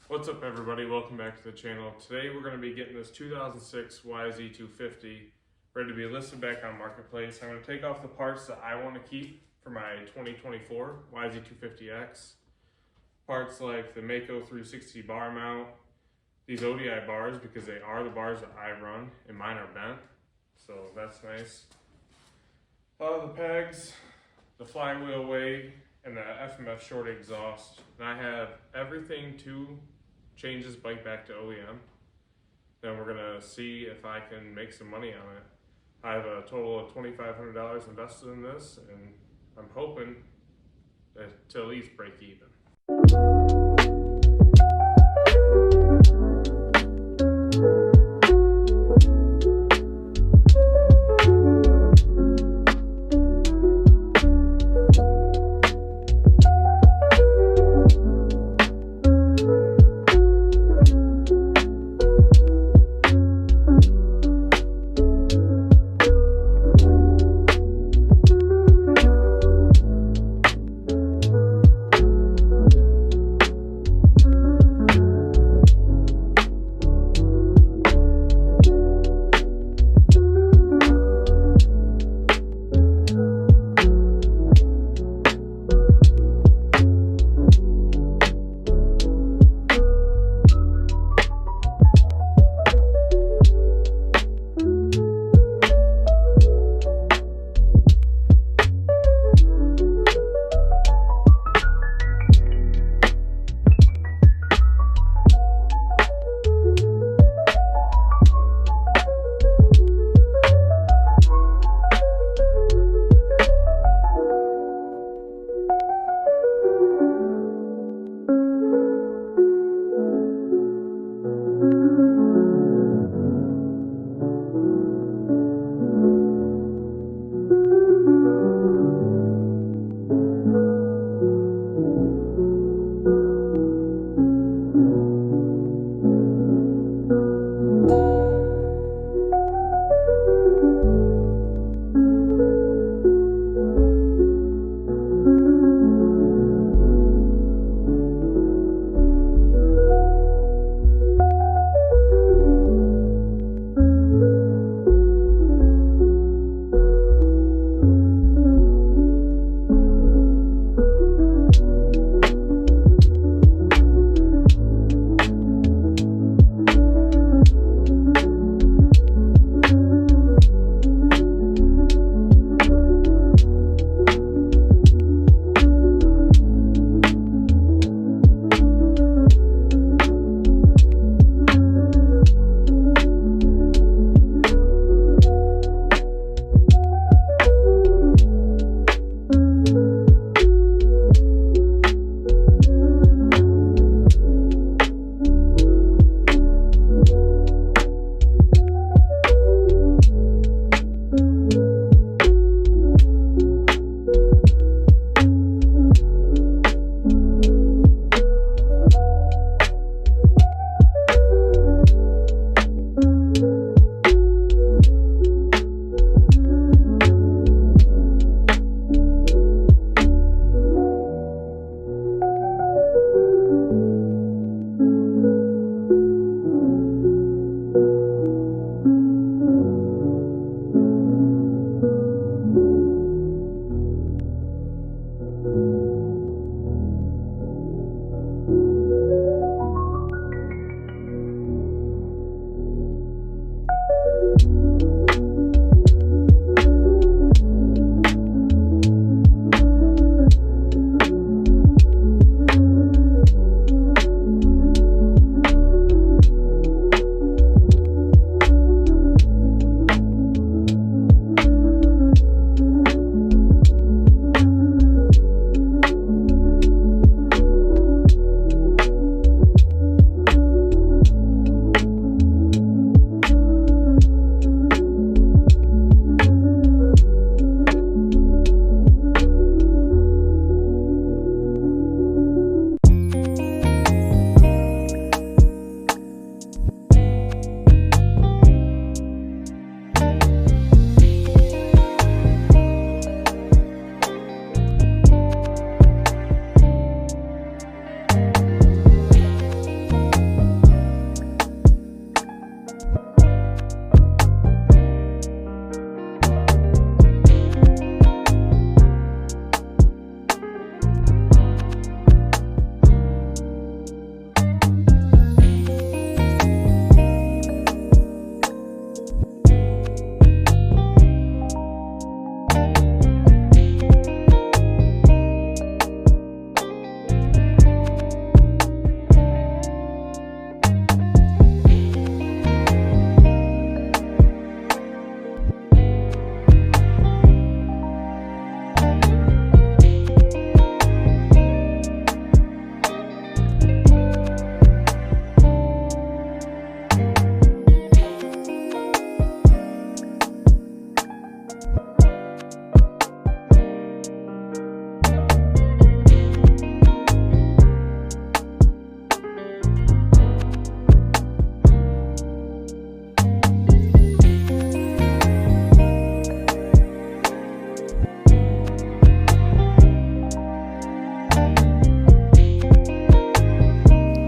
What's up everybody, welcome back to the channel. Today we're going to be getting this 2006 Yz250 ready to be listed back on Marketplace. I'm going to take off the parts that I want to keep for my 2024 Yz250X. Parts like the Mako 360 bar mount, these ODI bars because they are the bars that I run and mine are bent, so that's nice. The pegs, the flywheel wave, and the FMF short exhaust. And I have everything to change this bike back to OEM. Then we're gonna see if I can make some money on it. I have a total of $2,500 invested in this, and I'm hoping to at least break even.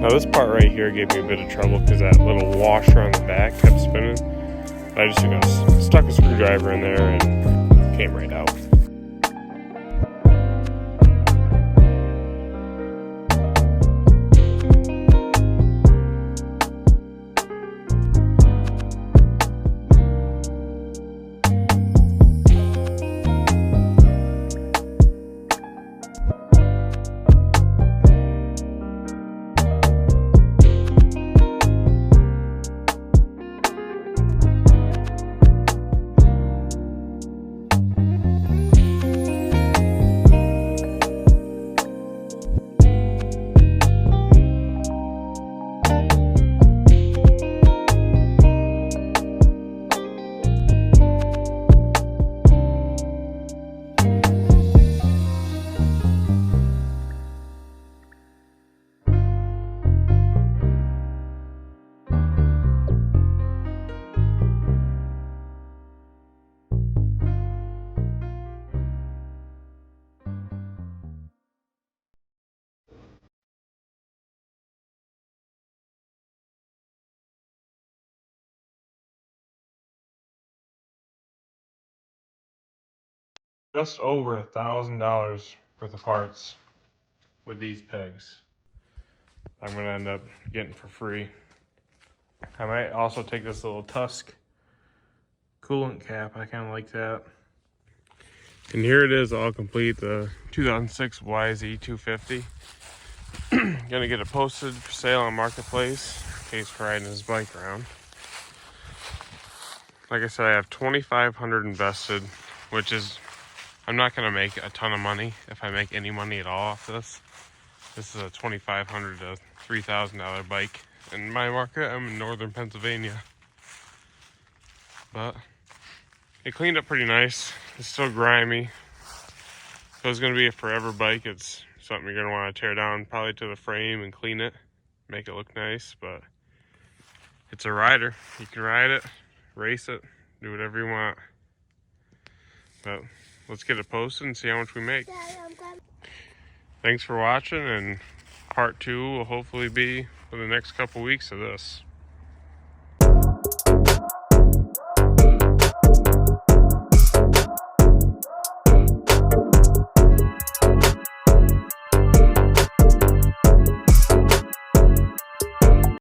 Now this part right here gave me a bit of trouble because that little washer on the back kept spinning. I just stuck a screwdriver in there and came right out. Just over $1,000 worth of parts with these pegs. I'm gonna end up getting for free. I might also take this little Tusk coolant cap. I kind of like that. And here it is, all complete, the 2006 Yz250. Gonna get it posted for sale on Marketplace in case for riding his bike around. Like I said, I have $2,500 invested, which is, I'm not gonna make a ton of money if I make any money at all off this. This is a $2,500 to $3,000 bike. In my market, I'm in northern Pennsylvania. But it cleaned up pretty nice. It's still grimy. So it's gonna be a forever bike. It's something you're gonna wanna tear down probably to the frame and clean it, make it look nice, but it's a rider. You can ride it, race it, do whatever you want. But let's get it posted and see how much we make. Thanks for watching, and part 2 will hopefully be for the next couple weeks of this.